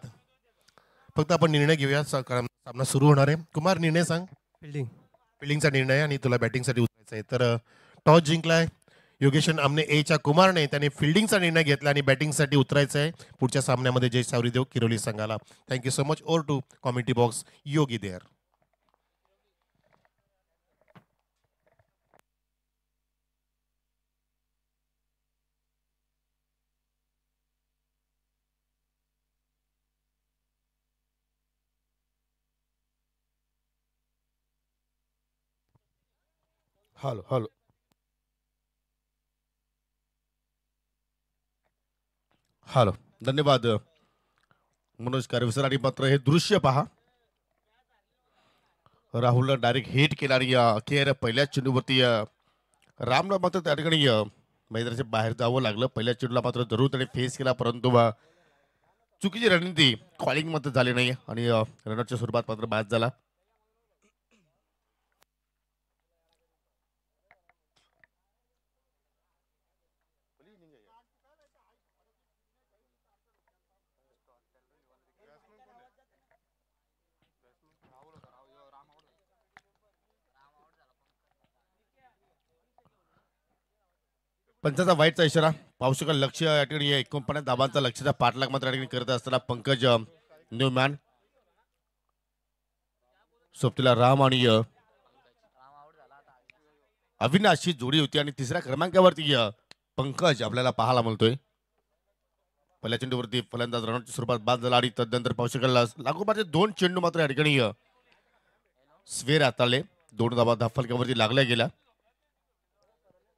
फक्त आपण निर्णय घेऊया कारण सामना सुरू होणार आहे. कुमार निर्णय सांग. फिल्डिंगचा निर्णय आणि तुला बॅटिंगसाठी उतरायचं आहे. तर टॉस जिंकलाय योगेशन आमने एच्या कुमारने, त्याने फिल्डिंगचा निर्णय घेतला आणि बॅटिंगसाठी उतरायचं आहे पुढच्या सामन्यामध्ये जय सावरीदेव किरोली संघाला. Thank you so much. Over to commentary box Yogi there. Hello hello. Hello. धन्यवाद मनोज कारवेसर. आणि मात्र हे दृश्य पहा, राहुलला डायरेक्ट हिट केला आणि अखेर पहिल्याच चेंडूवरती रामला मात्र त्या ठिकाणी मैदानाच्या बाहेर जावं लागलं. पहिल्या चेंडूला मात्र जरूर त्याने फेस केला परंतु चुकीची रणनीती, कॉलिंग मात्र झाली नाही आणि रनआउटच्या स्वरूपात मात्र बाद झाला. पंचाचा वाईटचा इशारा पाहू शकाल. लक्ष या ठिकाणी 49 धाबांचा लक्षाचा पाठलाग मात्र या ठिकाणी करत असताना पंकज न्यूमॅन सोबतीला राम आणि अविनाश ही जोडी होती आणि तिसऱ्या क्रमांकावरती पंकज आपल्याला पाहायला मिळतोय. पहिल्या चेंडूवरती फलंदाज रनआउटच्या स्वरूपात बाद झाला आणि तदनंतर पाहू शकाल लागोपाठचे 2 चेंडू मात्र या ठिकाणी स्वेर हाताळले. 2 धाबा धाफलक्यावरती लागल्या गेल्या.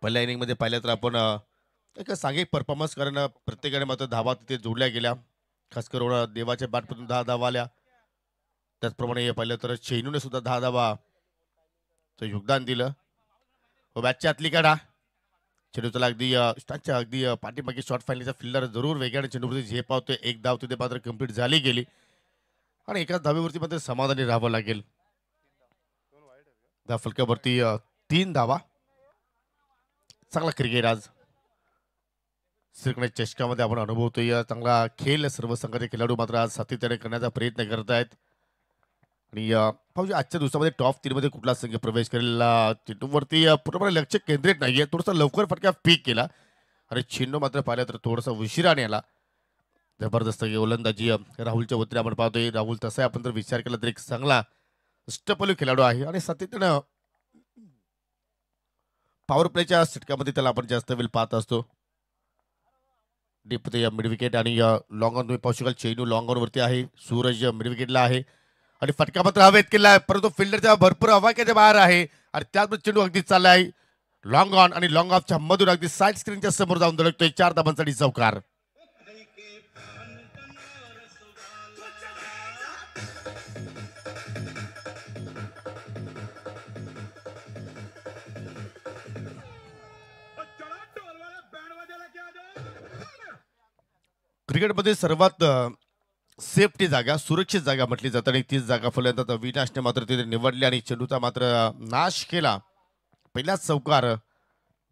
पहिल्या इनिंग मध्ये पाहिलं तर आपण एक सांघिक परफॉर्मन्स कारण प्रत्येकाने मात्र धावा तिथे जोडल्या गेल्या. खास करून देवाच्या बॅटमधून 10 धावा आल्या. त्याचप्रमाणे पाहिलं तर चेनूने सुद्धा 10 धावा योगदान दिलं. बॅटच्या आतली काढा चेंडू त्याला अगदी स्टाच्या अगदी पाठीमागे शॉर्ट फायनलचा फिल्डर जरूर वेगाने चेंडूवरती झेप पावतोय. एक धाव तिथे मात्र कंप्लीट झाली गेली आणि एकाच धावेवरती मात्र समाधानी राहावं लागेल. त्या फलकावरती 3 धावा. चांगला क्रिकेट आज श्रीकृष्ण चषकामध्ये आपण अनुभवतोय. चांगला खेळ सर्व संघाचे खेळाडू मात्र आज सातत्याने करण्याचा प्रयत्न करत आहेत आणि पाहू आजच्या दिवसामध्ये टॉप 3 मध्ये कुठला संघ प्रवेश करेल चेंडूवरती पूर्णपणे लक्ष केंद्रित नाहीये. थोडासा लवकर फटका पीक केला आणि चेंडू मात्र पाहिला तर थोडासा उशिराने आला. जबरदस्त गोलंदाजी राहुलच्या वतीने आपण पाहतोय. राहुल तसा आपण जर विचार केला तर एक चांगला अष्टपैलू खेळाडू आहे आणि सातत्यानं पॉवर प्लेच्या षटकामध्ये त्याला आपण जास्त वेळ पाहत असतो. डीप मिड विकेट आणि लॉंग ऑन तुम्ही पाहू शकाल. चेंडू लॉंग ऑन वरती आहे. सूरज मिड विकेटला आहे आणि फटका मात्र हवेत केला आहे परंतु फिल्डरच्या भरपूर हवाक्याच्या बाहेर आहे आणि त्याचबरोबर चेंडू अगदी चालला आहे लॉंग ऑन आणि लॉंग ऑफच्या मधून अगदी साईड स्क्रीनच्या समोर जाऊन धडकतोय. 4 धाबांसाठी चौकार. क्रिकेटमध्ये सर्वात सेफ्टी जागा सुरक्षित जागा म्हटली जाते आणि तीच जागा फलंदाज अविनाशने मात्र तिथे निवडली आणि चेंडूचा मात्र नाश केला. पहिलाच चौकार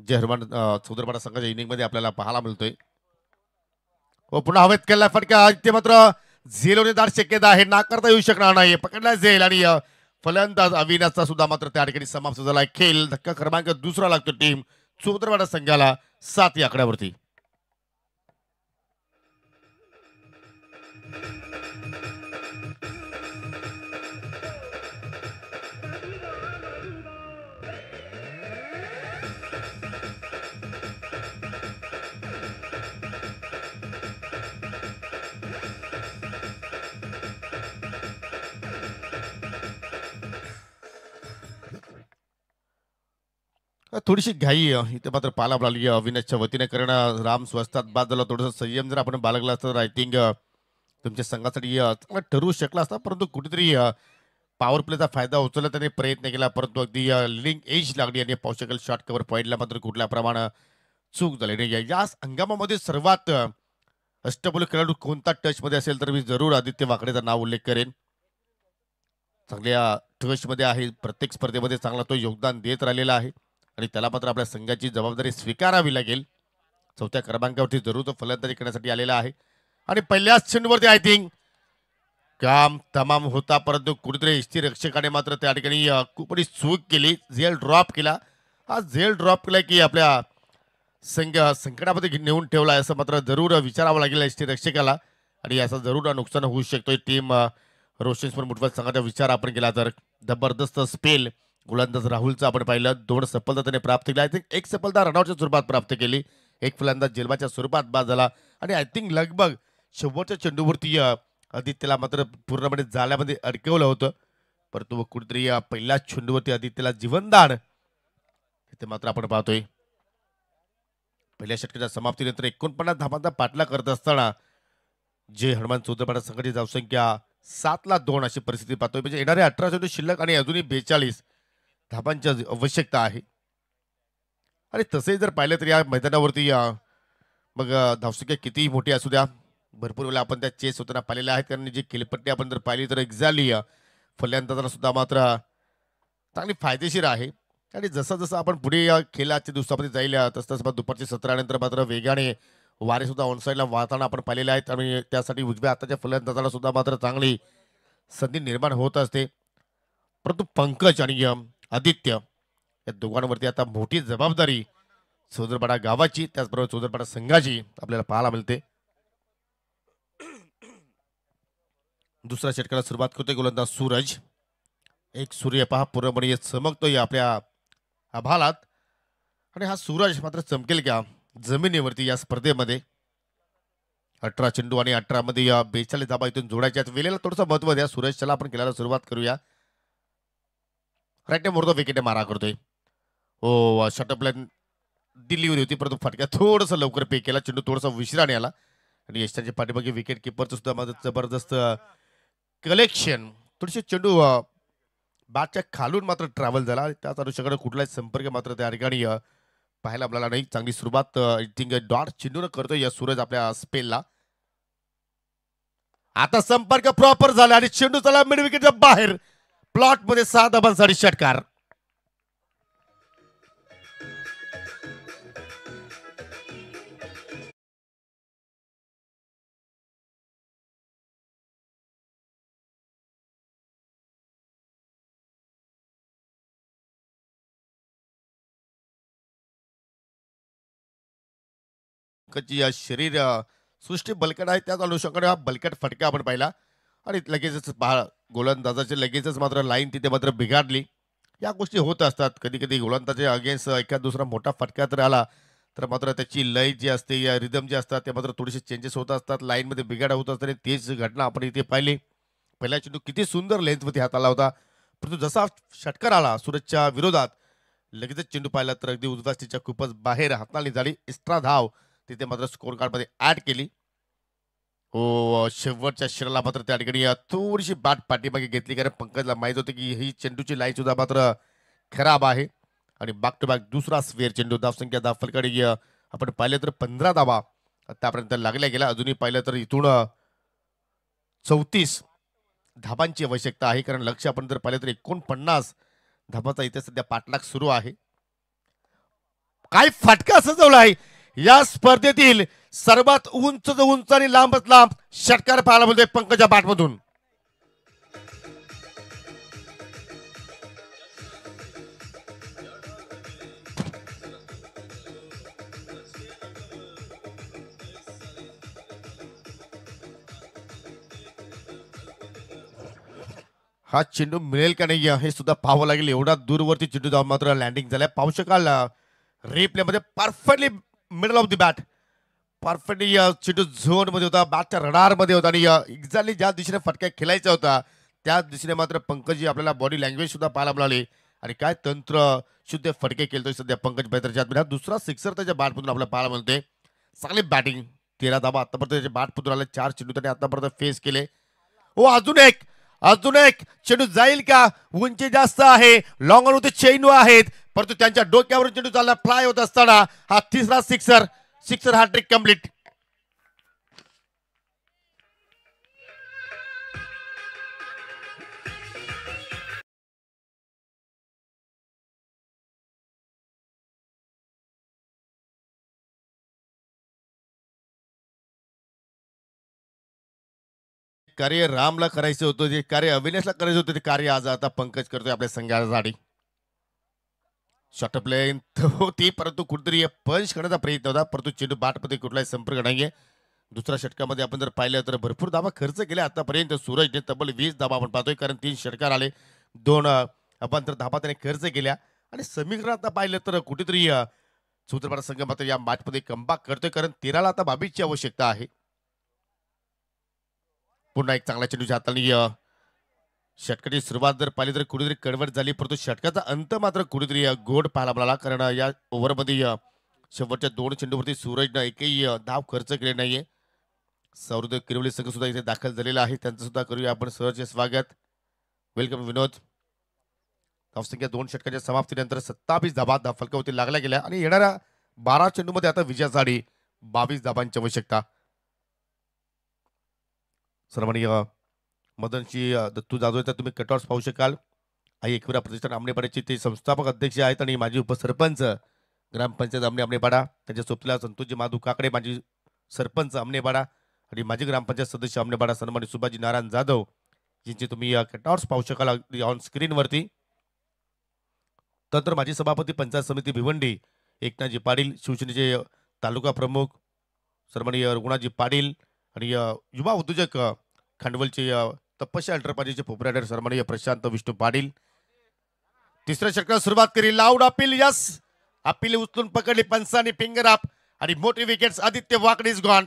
जे हरमान चौधरपाडा संघाच्या इनिंग मध्ये आपल्याला पाहायला मिळतोय. व पुन्हा हवेत केला फटका. ते मात्र झेलवणेदार शक्यता आहे. नाकारता येऊ शकणार नाही. पकडला झेल आणि फलंदाज अविनाशचा सुद्धा मात्र त्या ठिकाणी समाप्त झाला. खेळ धक्का क्रमांक 2 लागतो टीम चौधरपाडा संघाला 7 या आकड्यावरती. थोडीशी घाई इथे मात्र पाला लागली अविनाशच्या वतीने कारण राम स्वस्तात बाद झाला. थोडंसं संयम जर आपण बाळगला असतं तर आय थिंक तुमच्या संघासाठी चांगला ठरवू शकला असता परंतु कुठेतरी पॉवर प्लेचा फायदा उचलला त्याने प्रयत्न केला परंतु अगदी लिंक एज लागली आणि पाहू शकेल शॉर्ट कव्हर पॉईंटला मात्र कुठल्या प्रमाणे चूक झाली नाही. या हंगामामध्ये सर्वात अष्टपैलू खेळाडू कोणता टच मध्ये असेल तर मी जरूर आदित्य वाकडेचा नाव उल्लेख करेन. चांगल्या टच मध्ये आहे. प्रत्येक स्पर्धेमध्ये चांगला तो योगदान देत राहिलेला आहे आणि त्याला मात्र आपल्या संघाची जबाबदारी स्वीकारावी लागेल. 4थ्या क्रमांकावरती जरूर तो फलंदाजी करण्यासाठी आलेला आहे आणि पहिल्याच चेंडूवरती आय थिंक काम तमाम होता परंतु कुठेतरी यष्टीरक्षकाने मात्र त्या ठिकाणी खूप मोठी चूक केली. झेल ड्रॉप केला. हा झेल ड्रॉप केला की आपल्या संघ संकटामध्ये नेऊन ठेवला असं मात्र जरूर विचारावं लागेल यष्टीरक्षकाला आणि याचा जरूर नुकसान होऊ शकतोय. टीम रोशन स्पोर्ट मुठवत संघाचा विचार आपण केला तर जबरदस्त स्पेल गोलंदाज राहुलचा आपण पाहिलं. 2 सफलता त्याने प्राप्त केली. आय थिंक एक सफलता रनआउटच्या स्वरूपात प्राप्त केली. एक फलंदाज जेलबाच्या स्वरूपात बाद झाला आणि आय थिंक लगभग शेवटच्या चेंडूवरती आदित्यला मात्र पूर्णपणे जाळ्यामध्ये अडकवलं होतं परंतु कुठेतरी पहिल्या चेंडूवरती आदित्यला जीवनदान इथे मात्र आपण पाहतोय. पहिल्या षटकाच्या समाप्तीनंतर 49 धावांचा पाठलाग करत असताना जे हनुमान चौधरपाडा संघाची धावसंख्या 7-2 अशी परिस्थिती पाहतोय. म्हणजे येणारे 18 चेंडू शिल्लक आणि अजूनही 42 धाबांची आवश्यकता आहे आणि तसंही जर पाहिलं तर या मैदानावरती मग धावसंख्या कितीही मोठी असू द्या भरपूर वेळा आपण त्या चेस होताना पाहिलेल्या आहेत कारण जी खेळपट्टी आपण जर पाहिली तर एक्झॅक्टली फलंदाजांना सुद्धा मात्र चांगली फायदेशीर आहे आणि जसं जसं आपण पुढे या खेळाच्या दिवसामध्ये जाईल तसं दुपारच्या 17 नंतर मात्र वेगाने वारे सुद्धा ऑनसाईडला वाहताना आपण पाहिलेले आहेत आणि त्यासाठी उजव्या हाताच्या फलंदाजाला सुद्धा मात्र चांगली संधी निर्माण होत असते परंतु पंकज आणि आदित्य या दोघांवरती आता मोठी जबाबदारी चौदरपाडा गावाची त्याचबरोबर चौदरपाडा संघाची आपल्याला पाहायला मिळते. दुसऱ्या षटकाला सुरुवात करतोय गोलंदाज सूरज. एक सूर्य पहा पूर्णपणे चमकतोय आपल्या आभाळात आणि हा सूरज मात्र चमकेल का जमिनीवरती या स्पर्धेमध्ये. 18 चेंडू आणि 18 मध्ये 42 धाबा इथून जोडायच्या वेळेला थोडंसं महत्व द्या सूरज. चला आपण खेळायला सुरुवात करूया. राईट मोडतो विकेट मारा करतोय. हो शटअप लाईन डिलिव्हरी होती परंतु फटक्या थोडंसं लवकर पे केला. चेंडू थोडासा विश्राने आला आणि यशांच्या पाठीमागे विकेट किपरचं सुद्धा माझं जबरदस्त कलेक्शन. थोडेसे चेंडू बॅटच्या खालून मात्र ट्रॅव्हल झाला आणि त्याच अनुषंगाने कुठलाच संपर्क मात्र त्या ठिकाणी पाहायला आपल्याला नाही. चांगली सुरुवात आय थिंक डॉट चेंडून करतोय या सूरज आपल्या स्पेलला. आता संपर्क प्रॉपर झाला आणि चेंडू चला मिड विकेटच्या बाहेर. प्लॉट मध्ये 6 धाबांसाठी षटकार. या शरीर सृष्टी बलकट आहे त्याच अनुषंगाने हा बलकट फटका आपण पाहिला आणि लगेचच गोलंदाजाचे लगेचच मात्र लाईन तिथे मात्र बिघाडली. या गोष्टी होत असतात कधी कधी. गोलंदाजाच्या अगेन्स्ट एखाद दुसरा मोठा फटका तर आला तर मात्र त्याची लय जी असते या रिदम जे असतात ते मात्र थोडेसे चेंजेस होत असतात. लाईनमध्ये बिघाड होत असतात आणि तेच घटना आपण इथे पाहिली. पहिला चेंडू किती सुंदर लेन्थमध्ये हाताला होता परंतु जसा षटकार आला सूरजच्या विरोधात लगेचच चेंडू पाहिला तर अगदी उजवास्तीच्या खूपच बाहेर हाताळणी झाली. एक्स्ट्रा धाव तिथे मात्र स्कोर कार्ड मध्ये ऍड केली. हो शेवटच्या षटकाला मात्र त्या ठिकाणी थोडीशी बाट पाठीमागे घेतली कारण पंकजला माहित होते की ही चेंडूची लाईन सुद्धा मात्र खराब आहे आणि बॅक टू बॅक दुसरा स्वेअर चेंडू. धावसंख्या दाफलकडे आपण पाहिलं तर 15 धाबा आतापर्यंत लागल्या गेल्या. अजूनही पाहिलं तर इथून 34 धाबांची आवश्यकता आहे कारण लक्ष आपण जर पाहिलं तर 49 धाबाचा इथे सध्या पाठलाग सुरू आहे. काय फटका सजवला आहे या स्पर्धेतील सर्वात उंच आणि लांबच लांब षटकार पाहायला मिळतोय पंकजा बॅटमधून. हा चेंडू मिळेल का नाही हे सुद्धा पाहावं लागेल. एवढा दूरवरती चेंडू जाऊन मात्र लँडिंग झालाय. पाहू शकाल रिप्ले मध्ये perfectly middle of the bat perfectly चेंडू झोन मध्ये होता. बॅटच्या रडार मध्ये होता आणि एक्झॅक्टली ज्या दिशेने फटक्या खेळायचा होता त्याच दिशेने मात्र पंकजी आपल्याला बॉडी लँग्वेज सुद्धा पाहायला मिळाली आणि काय तंत्र शुद्ध फटके खेळतोय सध्या पंकज बैतरच्या. दुसरा सिक्सर त्याच्या बॅटमधून आपल्याला पाहायला मिळते. चांगली बॅटिंग 13 धाबा आतापर्यंत त्याच्या बॅटमधून आले. 4 चेंडू त्याने आतापर्यंत फेस केले. हो अजून एक चेंडू जाईल का. उंची जास्त आहे लॉंग ऑन होते चेंडू आहेत परंतु त्यांच्या डोक्यावरून चेंडू चालला फ्लाय होत असताना हा तिसरा सिक्सर हा ट्रिक कंप्लीट. कार्य रामला करायचं होतं जे कार्य अविनाशला करायचं होतं ते कार्य आज आता पंकज करतोय आपल्या संघासाठी. शॉर्ट प्लेन होती परंतु कुठेतरी पंच करण्याचा प्रयत्न होता परंतु चेंडू बॅटमध्ये कुठलाही संपर्क नाहीये. दुसऱ्या षटकामध्ये आपण जर पाहिलं तर भरपूर धाबा खर्च केले आतापर्यंत. सूरजने तब्बल 20 धाबा आपण पाहतोय कारण 3 षटकार आले. 2 अपांतर धाबा त्याने खर्च केल्या आणि समीकरणात पाहिलं तर कुठेतरी सूत्रपाडा संघ मात्र या मॅचमध्ये कमबॅक करतोय कारण 13ला आता 22ची आवश्यकता आहे. पुन्हा एक चांगला चेंडूच्या हाताने षटकाची सुरुवात जर पाहिली तर कुठेतरी कडवट झाली परंतु षटकाचा अंत मात्र कुठेतरी गोड पाहायला मिळाला कारण या ओव्हरमध्ये शेवटच्या 2 चेंडूवरती सूरजनं एकही धाव खर्च केले नाहीये. सौरदेव किरवली संघ सुद्धा इथे दाखल झालेला आहे त्यांचं सुद्धा करूया आपण सहर्ष स्वागत. वेलकम विनोद. धावसंख्या 2 षटकाच्या समाप्तीनंतर 27 धाबा फलकावरती लागल्या गेल्या आणि येणाऱ्या 12 चेंडूमध्ये आता विजयासाठी 22 धाबांची आवश्यकता. सर्वांनी मदनशी दत्तू जाधव तर तुम्ही कटआउट्स पाहू शकाल. आई एकविरा प्रतिष्ठान आमनेपाड्याचे ते संस्थापक अध्यक्ष आहेत आणि माजी उपसरपंच ग्रामपंचायत आमनेपाडा. त्यांच्या सोबतीला संतोषजी माधू काकडे माजी सरपंच आमनेपाडा आणि माजी ग्रामपंचायत सदस्य आमनेपाडा सन्मानित सुभाजी नारायण जाधव यांचे तुम्ही कटआउट्स पाहू शकाल ऑन स्क्रीनवरती. तर माजी सभापती पंचायत समिती भिवंडी एकनाथजी पाटील शिवसेनेचे तालुका प्रमुख सन्माननीय रघुनाथजी पाटील आणि युवा उद्योजक खांडवलचे तपस्या एंटरप्राइजेसचे प्रोप्रायटर सन्माननीय प्रशांत विष्णू पाटील. तिसऱ्या षटकाला सुरुवात करी लाऊड अपील. यस, अपील उचलून पकडली पंचांनी फिंगर अप आणि मोठी wickets Aditya Wakad is gone.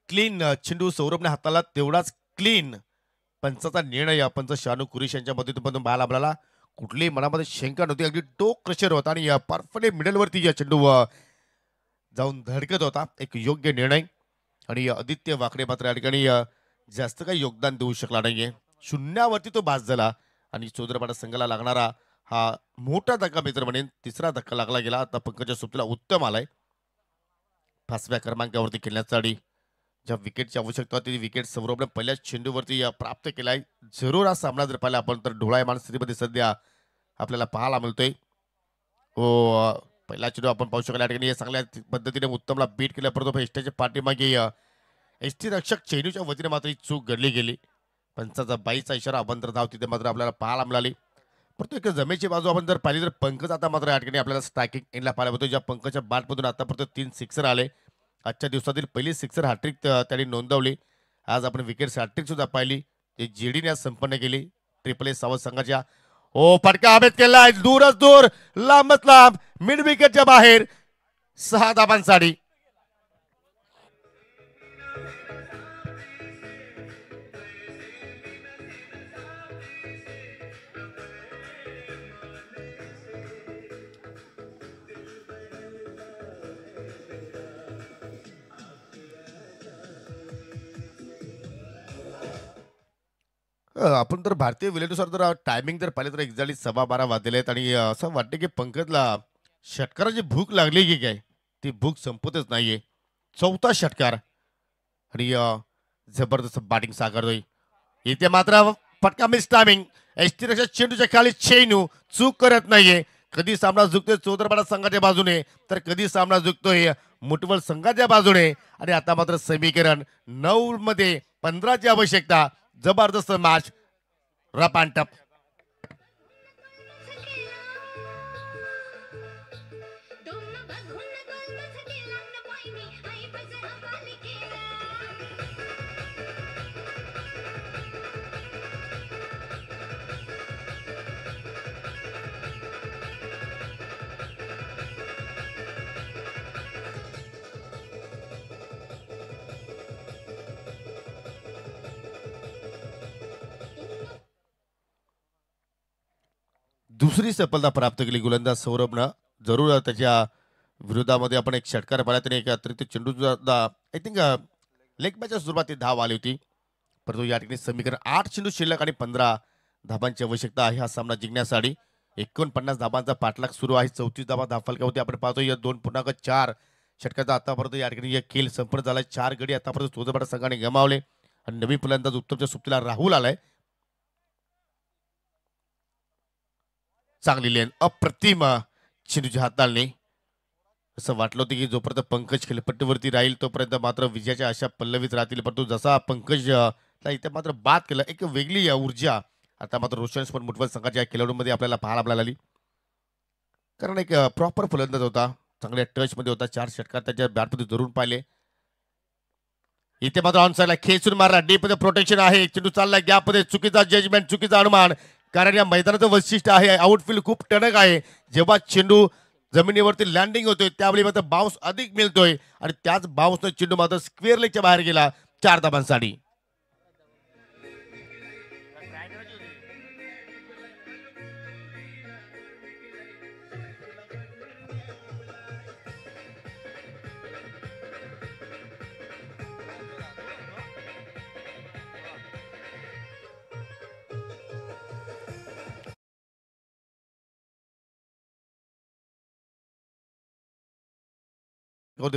Clean चेंडू सौरभने हाताला तेवढाच क्लीन पंचाचा निर्णय पंच शानू कुरेश यांच्या मदतीमधून बाहेर आपल्याला कुठलीही मनामध्ये शंका नव्हती. अगदी टोक क्रशर होता आणि परफेक्टली मिडलवरती या चेंडू जाऊन धडकत होता. एक योग्य निर्णय. आणि आदित्य वाकडे मात्र या ठिकाणी जास्त काही योगदान देऊ शकला नाहीये. शून्यावरती तो बाद झाला आणि चौदरपाडा संघाला लागणारा हा मोठा धक्का मित्र म्हणेन तिसरा धक्का लागला गेला. आता पंकजा सुप्तीला उत्तम आलाय 5व्या क्रमांकावरती खेळण्यासाठी. ज्या विकेटची आवश्यकता होती ती विकेट सौरभने पहिल्याच चेंडूवरती प्राप्त केलाय. जरूर हा सामना जर पाहिला आपण तर ढोळायमान स्थितीमध्ये सध्या आपल्याला पाहायला मिळतोय. हो, पहिला चेंडू आपण पाहू शकला या ठिकाणी चांगल्या पद्धतीने उत्तमला बीट केलं, परंतु एसटीच्या पाठीमागे एसटी रक्षक चेंडूच्या वतीने मात्र ही चूक घडली गेली. पंचाचा 22चा इशारा अभंतर धाव तिथे मात्र आपल्याला पाहायला मिळाली. परंतु एक जमेची बाजू आपण जर पाहिली तर पंकज आता मात्र या ठिकाणी आपल्याला स्ट्रायकिंग एंडला पाहायला मिळतो. ज्या पंकजच्या बॅटमधून आतापर्यंत 3 सिक्सर आले. आजच्या दिवसातील पहिली सिक्सर हॅट्रिक त्यांनी नोंदवली. आज आपण विकेट हॅट्रिक सुद्धा पाहिली, ते जेडीने आज संपन्न केली ट्रिपल ए सावध संघाच्या. ओ फटका हवेत केलाय, दूरच दूर, लांबच लांब, मिड विकेटच्या बाहेर 6 धाबांसाठी. आपण तर भारतीय वेळेनुसार जर टायमिंग जर पाहिलं तर एक्झॅक्टली 12:15 वाजलेले आहेत आणि असं वाटतं की पंकजला षटकाराची भूक लागली की काय, ती भूक संपतच नाहीये. 4था षटकार आणि जबरदस्त बॅटिंग साकारतोय. इथे मात्र फटका मिस टायमिंग. एसटी रक्षा चेंडूच्या खाली चेंडू चूक करत नाहीये. कधी सामना झुकतोय चौदरपाडा संघाच्या बाजूने तर कधी सामना झुकतोय मुठवल संघाच्या बाजूने. आणि आता मात्र समीकरण 9 मध्ये 15ची आवश्यकता. जबरदस्त मॅच, रफ अँड टफ. दुसरी सफलता प्राप्त केली गोलंदाज सौरभनं. जरूर त्याच्या विरोधामध्ये आपण एक षटकार पाहिला, त्याने एक अतिरिक्त चेंडू आय थिंक लेग मॅचच्या सुरुवातीत धाव आली होती. परंतु या ठिकाणी समीकरण 8 चेंडू शिल्लक आणि 15 धाबांची आवश्यकता आहे हा सामना जिंकण्यासाठी. 49 धाबांचा पाठलाग सुरू आहे. 34 धाबा धावफलकावरती आपण पाहतो. या 2.4 षटकाचा आतापर्यंत या ठिकाणी खेळ संपन्न झालाय. 4 गडी आतापर्यंत चौदरपाडा संघाने गमावले आणि नवीन फलंदाज उत्तमच्या सुप्तीला राहुल आलाय. चांगली लेन, अप्रतिम चेंडूच्या हाताळणे. असं वाटलं होतं की जोपर्यंत पंकज खेळपट्टीवरती राहील तोपर्यंत मात्र विजयाच्या आशा पल्लवीत राहतील, परंतु जसा पंकज इथे मात्र बाद केलं, एक वेगळी ऊर्जा आता मात्र रोशन स्पोर्ट मुठवल संघाच्या खेळाडूंमध्ये आपल्याला पाहायला मिळाली. कारण एक प्रॉपर फलंदाज होता, चांगल्या टच मध्ये होता. 4 षटकार त्याच्या बॅटमध्ये जरूर पाहिले. इथे मात्र ऑन साईडला खेचून मारला, डीप मध्ये प्रोटेक्शन आहे. चेंडू चालला गॅप मध्ये, चुकीचा जजमेंट, चुकीचा अनुमान. कारण या मैदानाचं वैशिष्ट्य आहे आउटफील्ड खूप टणक आहे. जेव्हा चेंडू जमिनीवरती लँडिंग होतोय त्यावेळी मात्र बाउन्स अधिक मिळतोय आणि त्याच बाउन्सनं चेंडू मात्र स्क्वेअर लेगच्या बाहेर गेला 4 धाबांसाठी.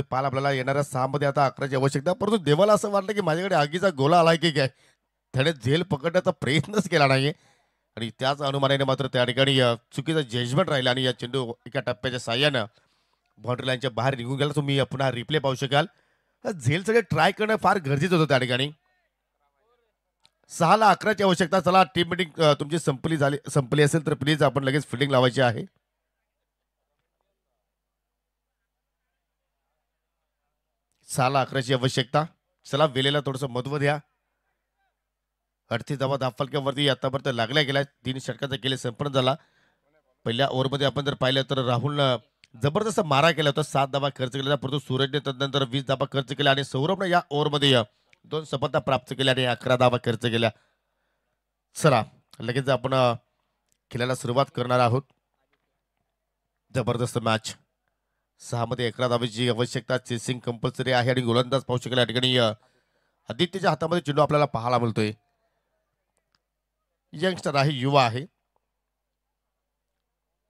पाल आपल्याला येणाऱ्या 6 मध्ये आता 11ची आवश्यकता. परंतु देवाला असं वाटलं की माझ्याकडे आगीचा गोला आलाय की काय, त्याने झेल पकडण्याचा प्रयत्नच केला नाहीये. आणि त्याच अनुमानाने मात्र त्या ठिकाणी चुकीचं जजमेंट राहिलं आणि या चेंडू एका टप्प्याच्या साह्यानं बाउंड्री लाईनच्या बाहेर निघून गेला. तुम्ही पुन्हा रिप्ले पाहू शकाल. झेल सगळे ट्राय करणं फार गरजेचं होतं त्या ठिकाणी. 6-11ची आवश्यकता. चला टीम मिटिंग तुमची संपली असेल तर प्लीज आपण लगेच फिल्डिंग लावायची आहे. 6-11ची आवश्यकता. चला वेलेला थोडंसं महत्व द्या. 38 धावा धावफलक्यावरती आतापर्यंत लागल्या गेल्या. 3 षटकाचा केले संपन्न झाला. पहिल्या ओव्हरमध्ये आपण जर पाहिलं तर राहुलनं जबरदस्त मारा केला होता. 7 धावा खर्च केला, परंतु सूरजने तदनंतर 20 धावा खर्च केल्या आणि सौरभने या ओव्हरमध्ये 2 सफलता प्राप्त केल्या आणि 11 धावा खर्च केल्या. चला लगेच आपण खेळायला सुरुवात करणार आहोत. जबरदस्त मॅच. 6 मध्ये 11 धावेची आवश्यकता. चेसिंग कंपल्सरी आहे आणि गोलंदाज पाहू शकेल या ठिकाणी आदित्यच्या हातामध्ये चेंडू आपल्याला पाहायला मिळतोय. यंगस्टर आहे, युवा आहे.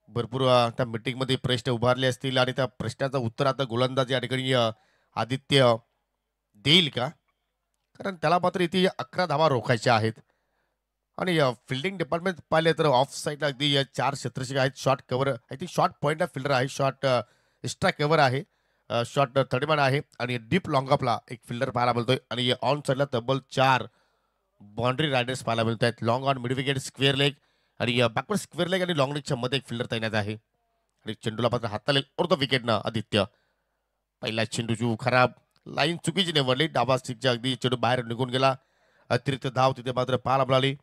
भरपूर त्या मीटिंग मध्ये प्रश्न उभारले असतील आणि त्या प्रश्नाचं उत्तर आता गोलंदाज या ठिकाणी आदित्य देईल का? कारण त्याला मात्र इथे 11 धावा रोखायच्या आहेत आणि फिल्डिंग डिपार्टमेंट पाहिले तर ऑफ साईड अगदी 4 क्षेत्ररक्षक आहेत. Short cover I think short पॉईंटला फिल्डर आहे, शॉर्ट एक्स्ट्रा कव्हर आहे, शॉर्ट थर्डमॅन आहे आणि डीप लॉंग ऑफला एक फिल्डर पाहायला मिळतोय आणि ऑन साईडला तब्बल 4 बाउंड्री रायडर्स पाहायला मिळत आहेत. Long on, mid wicket, square leg आणि बॅकवर्ड स्क्वेअर लेग आणि लॉंग लेगच्या मध्ये एक फिल्डर तैनात आहे आणि चेंडूला मात्र हाताला अर्ध विकेटनं आदित्य. पहिला चेंडूची खराब लाईन चुकीची निवडली. डाबा स्टिकच्या अगदी चेंडू बाहेर निघून गेला. अतिरिक्त धाव तिथे मात्र पाहायला मिळाली.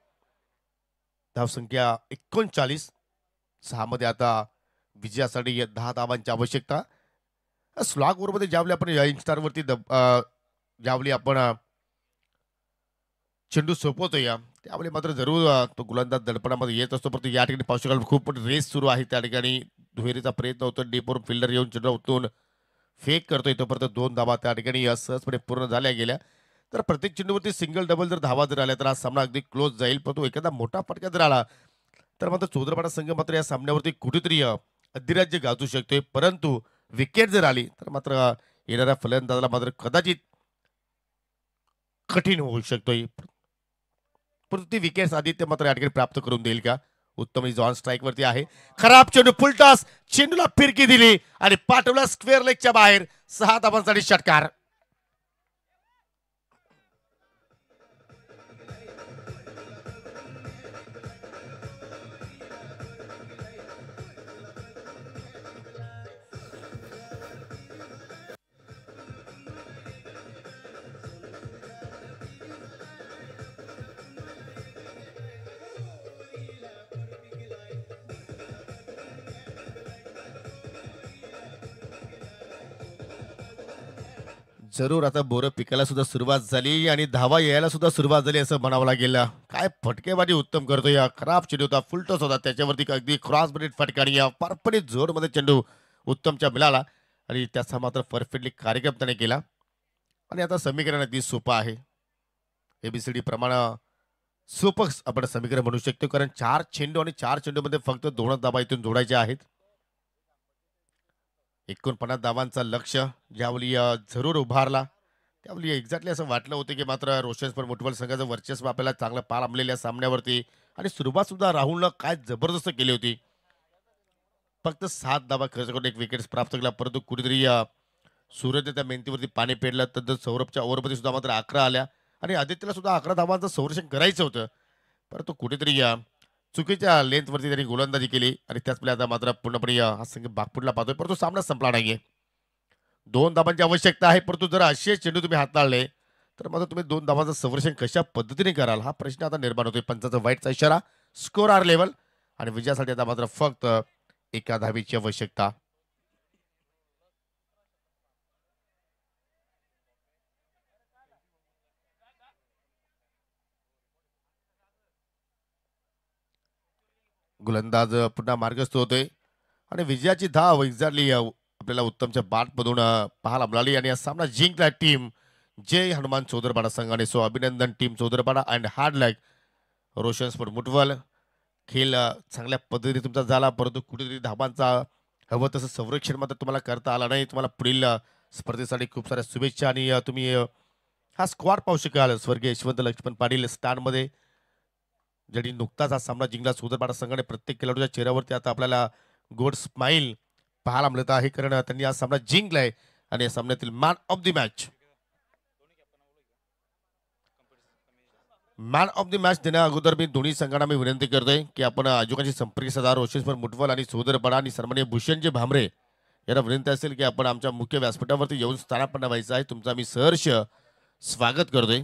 धावसंख्या 39. 6 मध्ये आता विजयासाठी 10 धावांची आवश्यकता. स्लॉग ओव्हरमध्ये ज्यावेळी आपण यंगस्टारवरती ज्यावेळी आपण चेंडू सोपवतो त्यावेळी मात्र जरूर तो गोलंदाज दडपणामध्ये येत असतो. परंतु या ठिकाणी पाहू शकाल खूप रेस सुरू आहे. त्या ठिकाणी दुहेरीचा प्रयत्न होतो. डीपवरून फिल्डर येऊन चेंडू उतरून फेक करतोय. तोपर्यंत 2 धावा त्या ठिकाणी सहजपणे पूर्ण झाल्या गेल्या. तर प्रत्येक चेंडूवरती सिंगल डबल जर धावा जर आल्या तर हा सामना अगदी क्लोज जाईल. परंतु एखादा मोठा फटका जर आला तर मात्र चौदरपाडा संघ मात्र या सामन्यावरती कुठेतरी अधिराज्य गाजू शकतोय. परंतु विकेट जर आली तर मात्र येणाऱ्या फलंदाजाला मात्र कदाचित कठीण होऊ शकतोय. परंतु ती विकेट्स आदित्य मात्र या ठिकाणी प्राप्त करून देईल का? उत्तम ऑन स्ट्राईक वरती आहे. खराब चेंडू, फुलटॉस, चेंडूला फिरकी दिली आणि पाठवला स्क्वेअर लेगच्या बाहेर. 6 धावांसाठी षटकार. जरूर आता बोरं पिकायला सुद्धा सुरुवात झाली आणि धावा यायला सुद्धा सुरुवात झाली असं म्हणावं लागेल. काय फटकेबाजी उत्तम करतो. या खराब चेंडू होता, फुलटॉस होता, त्याच्यावरती अगदी क्रॉस ब्रेड फटका आणि या परफेक्ट जोरमध्ये चेंडू उत्तमच्या मिळाला आणि त्याचा मात्र परफेक्टली कार्यक्रम त्याने केला. आणि आता समीकरण अगदी सोपं आहे. एबीसीडी प्रमाणे सोपं आपण समीकरण म्हणू शकतो. कारण 4 चेंडू आणि 4 चेंडूमध्ये फक्त 2 धावा इथून जोडायच्या आहेत. 49 धावांचा लक्ष ज्यावेळी जरूर उभारला त्यावेळी एक्झॅक्टली असं वाटलं होतं की मात्र रोशन स्पोर्ट फुटबॉल संघाचं वर्चस्व आपल्याला चांगलं पार आमलेल्या सामन्यावरती आणि सुरुवात सुद्धा राहुलनं काय जबरदस्त केली होती. फक्त 7 धावा खर्च करून एक विकेट प्राप्त केला. परंतु कुठेतरी सूरजने त्या मेहनतीवरती पाणी पेरलं. तर सौरभच्या ओव्हरमध्ये सुद्धा मात्र 11 आल्या आणि आदित्यला सुद्धा 11 धावांचं संरक्षण करायचं होतं. परंतु कुठेतरी चुकीच्या लेंथवरती त्यांनी गोलंदाजी केली आणि त्याचवेळी आता मात्र पूर्णपणे हा संघ बागपुटला पाहतोय. परंतु सामना संपला नाहीये. 2 धावांची आवश्यकता आहे. परंतु जर असे चेंडू तुम्ही हाताळले तर मात्र तुम्ही 2 धावांचं संरक्षण कशा पद्धतीने कराल हा प्रश्न आता निर्माण होतोय. पंचाचा वाईटचा इशारा. स्कोर आर लेवल आणि विजयासाठी आता मात्र फक्त 1 धावेची आवश्यकता. गोलंदाज पुन्हा मार्गस्थ होतोय आणि विजयाची धाव एक्झॅक्टली आपल्याला उत्तमच्या बॅटमधून पाहायला मिळाली आणि हा सामना जिंकला टीम जय हनुमान चौदरपाडा संघाने. सो अभिनंदन team Chaudharpada and hard luck Roshan sport Muthwal. खेळ चांगल्या पद्धतीने तुमचा झाला. परंतु कुठेतरी धाबांचा हवं तसं संरक्षण मात्र तुम्हाला करता आला नाही. तुम्हाला पुढील स्पर्धेसाठी खूप साऱ्या शुभेच्छा आणि तुम्ही हा स्क्वॉड पाहू शकाल. स्वर्गीय यशवंत लक्ष्मण पाटील स्टँडमध्ये ज्यांनी नुकताच हा सामना जिंकला सुदरपाडा संघाने प्रत्येक खेळाडूच्या चेहऱ्यावरती आता आपल्याला गोड स्माइल पाहायला मिळत आहे कारण त्यांनी हा सामना जिंकलाय आणि या सामन्यातील मॅन ऑफ द मॅच देण्या अगोदर मी दोन्ही संघांना मी विनंती करतोय की आपण आयोजकांशी संपर्क साधा रोशेश्वर मुटवल आणि सुदरपाडा आणि सन्माननीय भूषणजी भामरे यांना विनंती असेल की आपण आमच्या मुख्य व्यासपीठावरती येऊन स्थानापन्न व्हायचं आहे तुमचा मी सहर्ष स्वागत करतोय